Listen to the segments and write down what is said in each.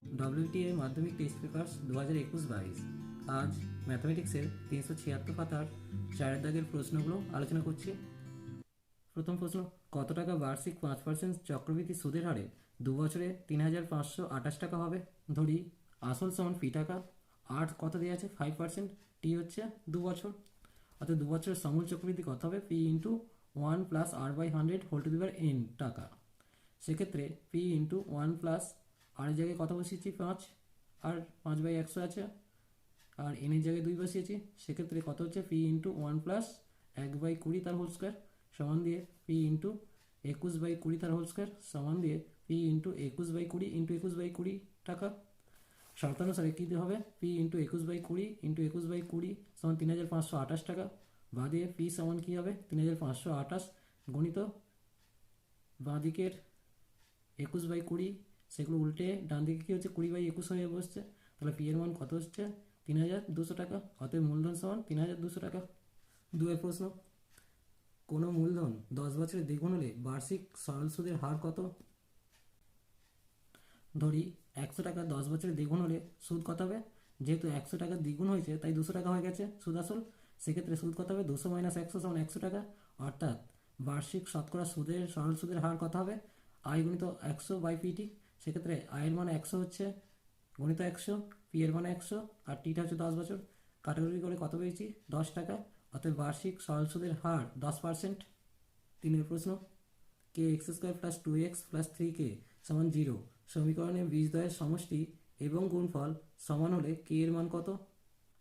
WTA মাধ্যমিক test papers 2021-22। আজ ম্যাথমেটিক্সের 376 পাতার 4 দাগের প্রশ্নগুলো আলোচনা করছি। প্রথম প্রশ্ন, কত টাকা বার্ষিক 5% চক্রবৃদ্ধি সুদের হারে 2 বছরে 3528 টাকা হবে? ধরি আসল সমান ফি টাকা, আর কত দেওয়া আছে 5%, টি হচ্ছে 2 বছর, অর্থাৎ 2 বছরের সমূল চক্রবৃদ্ধি কত হবে? P into 1 plus R by 100 whole to the power n টাকা। সেক্ষেত্রে পি ইন্টু 1 প্লাস আর এর জায়গায় কত বসিয়েছি 5, আর 5/100 আছে, আর n এর জায়গায় 2 বসিয়েছি। সেক্ষেত্রে কত হচ্ছে? পি ইন্টু 1 প্লাস 1/20 তার হোল স্কোয়ার সমান দিয়ে পি ইন্টু 21/20 তার হোল স্কোয়ার সমান দিয়ে পি ইন্টু 21/20 ইন্টু 21/20 টাকা। শর্তানুসারে কী হবে? পি ইন্টু 21/20 ইন্টু 21/20 সমান 3528 টাকা। বাঁ দিয়ে পি সমান কী হবে? 3528 গণিত বাঁ দিকের 21/20, সেগুলো উল্টে ডান দিকে কী হচ্ছে? 20/21 হয়ে বসছে। তাহলে পি এর মান কত হচ্ছে? 3200 টাকা। অতএব মূলধন সমান 3200 টাকা। দুয়ের প্রশ্ন, কোনো মূলধন 10 বছরে দ্বিগুণ হলে বার্ষিক সরল সুদের হার কত? ধরি 100 টাকা 10 বছরে দ্বিগুণ হলে সুদ কত হবে? যেহেতু 100 টাকা দ্বিগুণ হয়েছে তাই 200 টাকা হয়ে গেছে সুদ আসল। সেক্ষেত্রে সুদ কত হবে? 200 মাইনাস 100 সমান 100 টাকা। অর্থাৎ বার্ষিক শতকরা সুদের সরল সুদের হার কত হবে? আয় গুণিত 100 বাই পিটি। সেক্ষেত্রে আয়ের মান 100 হচ্ছে গণিত 100, পি এর মান 100, আর টিটা হচ্ছে 10 বছর। কাটাকুটি করে কত পেয়েছি? 10 টাকা। অর্থাৎ বার্ষিক সরল সুদের হার 10%। তিনের প্রশ্ন, K X square plus 2x plus 3k সমান 0 সমীকরণে বীজদ্বয়ের সমষ্টি এবং গুণফল সমান হলে কে এর মান কত?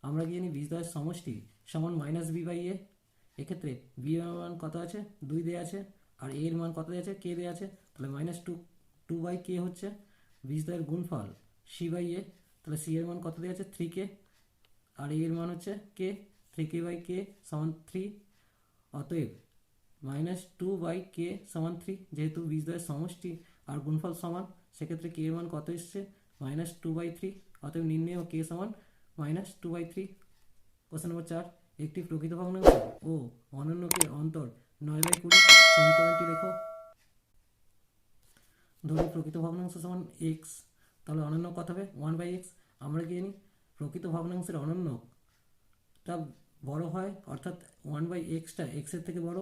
আমরা কি জানি বীজদ্বয়ের সমষ্টি সমান মাইনাস বি বাই এ। এক্ষেত্রে বি এর মান কত আছে? 2 দেওয়া আছে, আর এর মান কত দেওয়া আছে? কে দেওয়া আছে। তাহলে -2/k হচ্ছে বীজদ্বয়ের গুণফল সি বাই এ। তাহলে সি এর মান কত দেওয়া আছে? 3k, আর এর মান হচ্ছে কে, 3k/k সমান 3। অতএব -2/k সমান 3। যেহেতু বীজদ্বয়ের সমষ্টি আর গুণফল সমান, সেক্ষেত্রে কে এর মান কত এসছে? -2/3। অতএব নির্ণেয় কে সমান -2/3। কোশ্চেন নম্বর 4, একটি প্রকৃত ভগ্নাংশ ও অনন্যকে অন্তর 9/20 সমীকরণটি লেখো। ধরুন প্রকৃত ভগ্নাংশ সমান এক্স, তাহলে অনন্য কত হবে? 1/x। আমরা কি জানি প্রকৃত ভগ্নাংশের অনন্যটা বড় হয়, অর্থাৎ 1/xটা এক্সের থেকে বড়,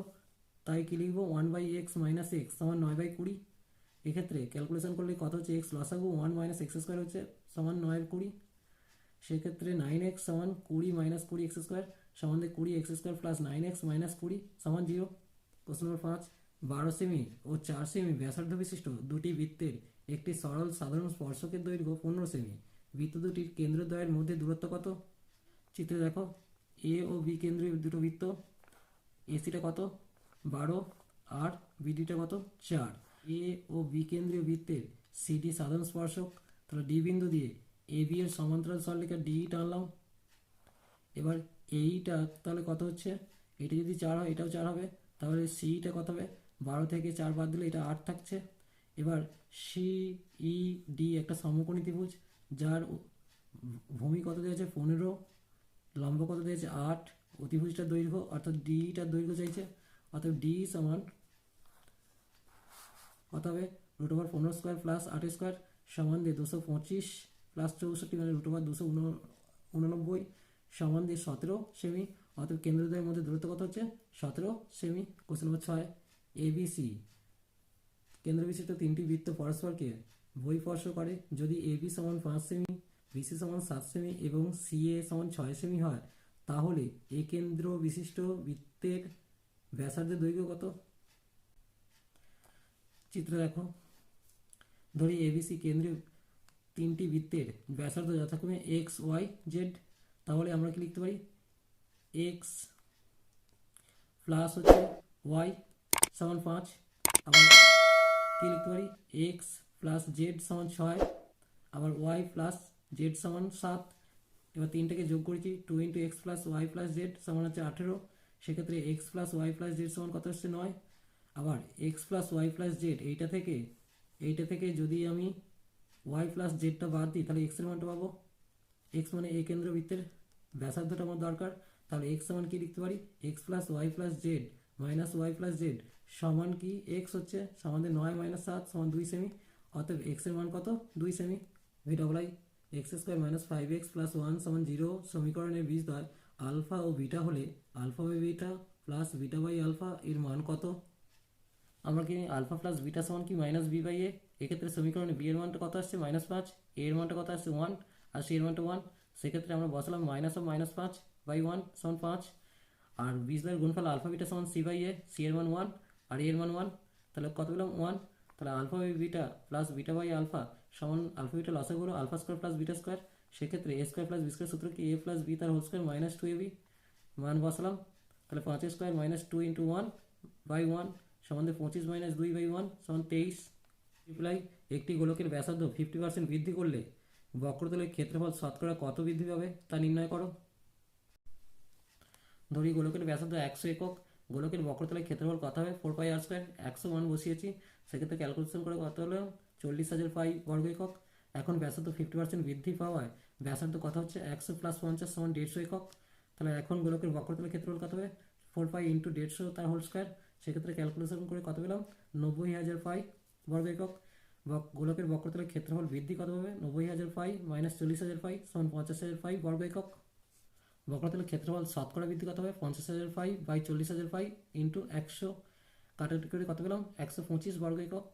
তাই কি লিখবো? 1/x মাইনাস এক্স সমান 9/20। এক্ষেত্রে ক্যালকুলেশন করলে কত হচ্ছে? এক্স লসাগু 1 মাইনাস এক্স স্কোয়ার হচ্ছে সমান 9/20। সেক্ষেত্রে 9x সমান 20 মাইনাস 20x স্কোয়ার সমান 20x square plus 9x minus 20 সমান 0। কোশ্চেন নম্বর 5, 12 সেমি ও 4 সেমি ব্যাসার্ধ বিশিষ্ট দুটি বৃত্তের একটি সরল সাধারণ স্পর্শকের দৈর্ঘ্য 15 সেমি। বৃত্ত দুটির কেন্দ্রদ্বয়ের মধ্যে দূরত্ব কত? চিত্রে দেখো, এ ও বি কেন্দ্রীয় দুটো বৃত্ত, এসিটা কত? 12, আর বিডিটা কত? 4। এ ও বি কেন্দ্রীয় বৃত্তের সিডি সাধারণ স্পর্শক। তাহলে ডি বিন্দু দিয়ে এ বি এর সমান্তরাল সরলরেখা ডি টানলাম। এবার এইটা তাহলে কত হচ্ছে? এটা যদি 4 হয় এটাও 4 হবে, তাহলে সিটা কত হবে? 12 থেকে 4 বাদ দিলে এটা 8 থাকছে। এবার সি ই ডি একটা সমকোণী ত্রিভুজ, যার ভূমি কত দিয়েছে? 15, লম্ব কত দিয়েছে? 8, অতিভুজটার দৈর্ঘ্য অর্থাৎ ডিটার দৈর্ঘ্য চাইছে। অর্থাৎ ডি সমান কত হবে? √15² প্লাস 8² সমান দিয়ে 225 প্লাস 64 মানে √289 সমান দিয়ে 17 সেমি। অর্থাৎ কেন্দ্রদ্বয়ের মধ্যে দূরত্ব কত হচ্ছে? 17 সেমি। কোশ্চেন নম্বর 6, এবিসি কেন্দ্রবিশিষ্ট তিনটি বৃত্ত পরস্পরকে বহিঃস্পর্শ করে যদি এবি সমান 5 সেমি, বিসি সমান 7 সেমি এবং সিএ সমান 6 সেমি হয়, তাহলে এ কেন্দ্র বিশিষ্ট বৃত্তের ব্যাসার্ধের দৈর্ঘ্য কত? চিত্র দেখো, ধরি এবিসি কেন্দ্রীয় তিনটি বৃত্তের ব্যাসার্ধ যথাক্রমে এক্স ওয়াই জেড। তাহলে আমরা কি লিখতে পারি? এক্স প্লাস হচ্ছে ওয়াই সমান 5, আবার কি লিখতে পারি? এক্স প্লাস জেড সমান 6, আবার ওয়াই প্লাস জেড সমান 7। এবার তিনটাকে যোগ করেছি, 2 × x plus y plus z সমান হচ্ছে 18। সেক্ষেত্রে x plus y plus z সমান কত হচ্ছে? 9। আবার x plus y plus z এইটা থেকে যদি আমি ওয়াই প্লাস জেডটা বাদ দিই তাহলে এক্সের মানটা পাবো। এক্স মানে এই কেন্দ্র বৃত্তের ব্যাসার্ধটা আমার দরকার। তাহলে এক্স সমান কি লিখতে পারি? X plus y plus z minus y plus z সমান কি? এক্স হচ্ছে সমান 9 - 7 সমান 2 সেমি। অতএব এক্সের মান কত? 2 সেমি। V double I x square minus 5x plus 1 সমান 0 সমীকরণের বীজদ্বয় আলফা ও বিটা হলে alpha by beta plus beta by alpha এর মান কত? আমরা কি আলফা প্লাস বিটা সমান কি মাইনাস বি বাই এ? এক্ষেত্রে সমীকরণে বি এর মানটা কত আসছে -5, এ এর মানটা কত আসছে 1 আর সি এর মানটা 1। সেক্ষেত্রে আমরা বসালাম -5 বাই 1 সমান 5, আর বীজদ্বয়ের গুণফল আলফা বিটা সমান সি বাই এ, সি এর মান 1 আর এ এর মান 1, তাহলে কত পেলাম 1। তাহলে alpha by beta plus beta by alpha সমান আলফা বিটা লসাগু হলো alpha square plus beta square. সেক্ষেত্রে a square plus b square সূত্র কি এ প্লাস বি তার হোল স্কোয়ার -2ab। মান বসালাম, তাহলে 5 স্কোয়ার -2 ইন্টু 1 বাই 1 সমান 25 - 2 বাই 1 সমান 23। রিপ্লাই, একটি গোলকের ব্যাসার্ধ 50% বৃদ্ধি করলে বক্রতলের ক্ষেত্রফল শতকরা কত বৃদ্ধি পাবে তা নির্ণয় করো। ধরি গোলকের ব্যাসার্ধ 100 একক, গোলকের বক্রতলের ক্ষেত্রফল কত হবে 4πr²। 100 মান বসিয়েছি, সেক্ষেত্রে ক্যালকুলেশন করে কত হলো 40,000 পাই বর্গ একক। এখন ব্যাসার্ধ 50% বৃদ্ধি পাওয়ায় ব্যাসার্ধ কত হচ্ছে 100 + 50 সমান 150 একক। তাহলে এখন গোলকের বক্রতলের ক্ষেত্রফল কত হবে 4π × 150 তার হোল স্কোয়ার। সেক্ষেত্রে ক্যালকুলেশন করে কত পেলাম 90,000 পাই বর্গ একক। গোলকের বক্রতলের ক্ষেত্রফল বৃদ্ধি কত হবে 90,000 পাই - 40,000 পাই সমান 50,000 পাই বর্গ একক। বক্রতলের ক্ষেত্রফল শতকরা বৃদ্ধি কত হবে 50,000 পাই বাই 40,000 পাই ইন্টু 100, কাটাকুটি করে কত পেলাম 125 বর্গ একক।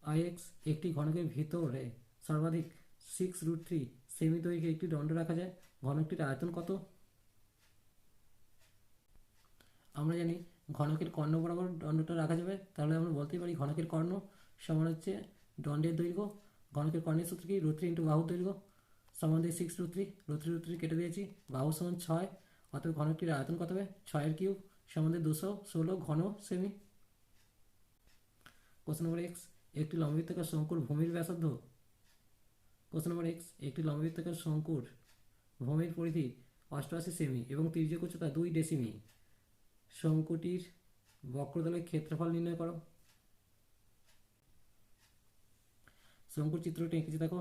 আইএক্স, একটি ঘনকের ভিতরে সর্বাধিক 6√3 সেমি দৈর্ঘ্যে একটি দণ্ড রাখা যায়, ঘনকটির আয়তন কত? আমরা জানি ঘনকের কর্ণ বরাবর দণ্ডটা রাখা যাবে, তাহলে আমরা বলতেই পারি ঘনকের কর্ণ সমান হচ্ছে দণ্ডের দৈর্ঘ্য। ঘনকের কর্ণের সূত্র কি √3 × বাহুর দৈর্ঘ্য সমান 6√3, √3 কেটে দিয়েছি, বাহু সমান 6, অতএব ঘনকটির আয়তন কত হবে 6 এর কিউব সমান 216 ঘন সেমি। কোশ্চেন নম্বর এক্স, একটি লম্ববৃত্তাকার শঙ্কুর ভূমির ব্যাসার্ধ। কোশ্চেন নম্বর এক্স, একটি লম্ববৃত্তাকার শঙ্কুর ভূমির পরিধি 88 সেমি এবং তির্যক উচ্চতা 2 ডেসিমি। শঙ্কুটির বক্রতলের ক্ষেত্রফল নির্ণয় করো। শঙ্কুর চিত্রটি এঁকেছি দেখো,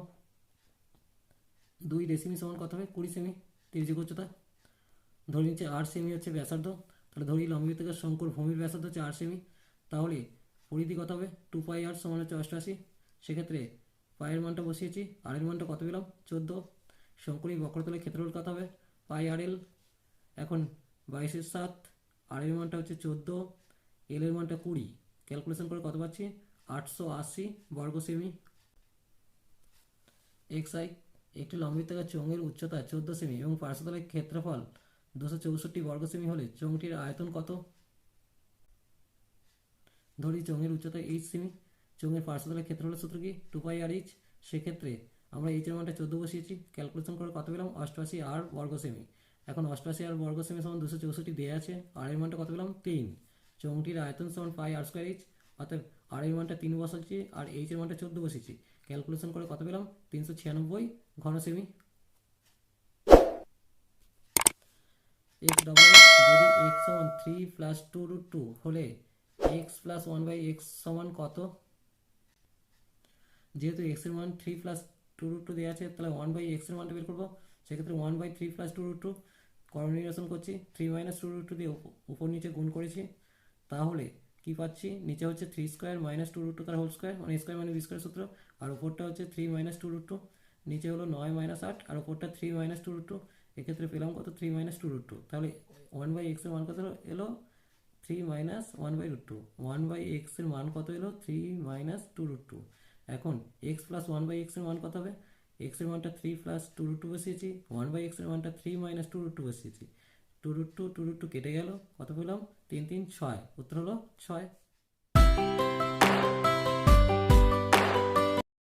2 ডেসিমি সমান কত হবে 20 সেমি তির্যক উচ্চতা। ধরে নিচ্ছে 8 সেমি হচ্ছে ব্যাসার্ধ, তাহলে ধরি লম্ববৃত্তাকার শঙ্কুর ভূমির ব্যাসার্ধ হচ্ছে 8 সেমি, তাহলে পরিধি কত হবে 2πr সমান হচ্ছে 88। সেক্ষেত্রে পায়ের মানটা বসিয়েছি, আর এর মানটা কত পেলাম 14। শঙ্কুর এই বক্রতলের ক্ষেত্রফল কত হবে πrl। এখন 22/7, আর এর মানটা হচ্ছে 14, এল এর মানটা 20, ক্যালকুলেশন করে কত পাচ্ছি 880 বর্গ সেমি। এক্সআই, একটি লম্ববৃত্তাকার চোঙের উচ্চতা 14 সেমি এবং পার্শ্বতলের ক্ষেত্রফল 264 বর্গ সেমি হলে চোঙটির আয়তন কত? ধরি চোঙের উচ্চতা 8 সেমি, চোঙের পার্শ্বতলের ক্ষেত্রফলের সূত্র কি 2πr/h। সেক্ষেত্রে আমরা এইচ এর মানটা 14 বসিয়েছি, ক্যালকুলেশন করে কত পেলাম 88 r বর্গ সেমি। এখন 88 r বর্গ সেমি সমান 264 দেওয়া আছে, আর এর মানটা কত পেলাম 3। চোঙটির আয়তন সমান πr²h, অর্থাৎ আর এর মানটা 3 বসাচ্ছি আর এইচ এর মানটা 14 বসিয়েছি, ক্যালকুলেশন করে কত পেলাম 396 ঘন সেমি। এক্স ডবল, যদি এক্স সমান 3 + 2√2 হলে এক্স প্লাস 1/x সমান কত? যেহেতু এক্স এর মান 3 + 2√2 দেওয়া আছে, তাহলে 1/x এর মানটা বের করবো। সেক্ষেত্রে 1/3 + 2√2 করণ নিরসন করছি, 3 - 2√2 দিয়ে উপর নিচে গুণ করেছি, তাহলে কি পাচ্ছি নিচে হচ্ছে 3² - 2√2 তার হোল স্কোয়ার মানে স্কোয়ার মানে বি স্কোয়ার সূত্র, আর উপরটা হচ্ছে 3 - 2√2, নিচে হলো 9 - 8 আর উপরটা 3 - 2√2। এক্ষেত্রে পেলাম কত 3 - 2√2, তাহলে 1/x এর মান কত এলো 3 - 1/√2। 1/x এর মান কত এলো 3 - 2√2। এখন x প্লাস 1/x এর মান কত হবে? x এর মানটা 3 + 2√2 বসিয়েছি, 1/x এর মানটা 3 - 2√2 বসিয়েছি, 2√2 কেটে গেল, কত পেলাম 3 × 3 = 6, উত্তর হলো 6।